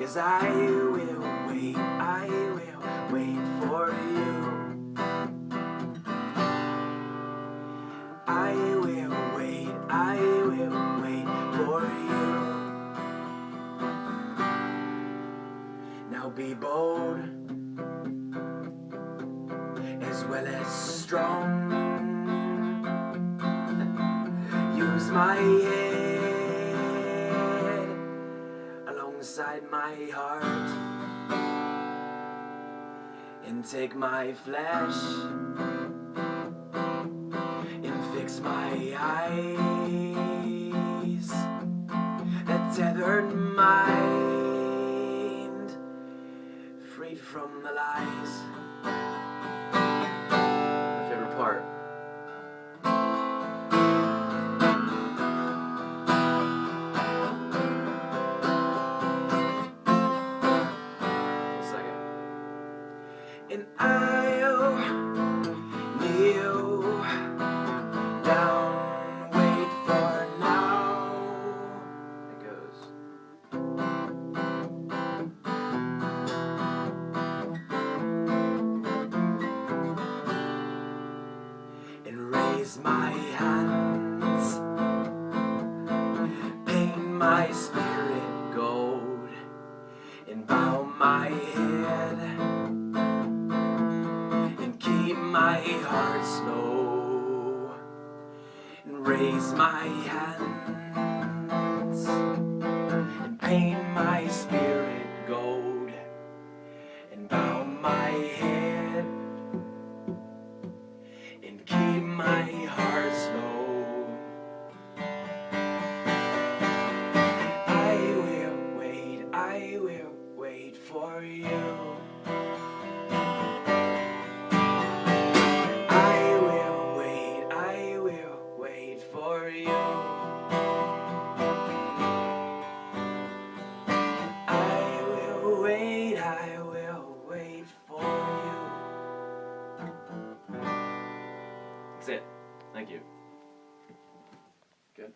'cause I will wait for you. I will wait for you. Now be bold as well as strong. Use my head alongside my heart, and take my flesh and fix my eyes. A tethered mind, freed from the lies. My favorite part. And I'll kneel down, wait for now. It goes. And raise my hands, paint my spirit gold, and bow my head, my heart slow, and raise my hands, and paint my spirit gold, and bow my head, and keep my heart slow. I will wait for you. For you, I will wait for you. That's it. Thank you. Good.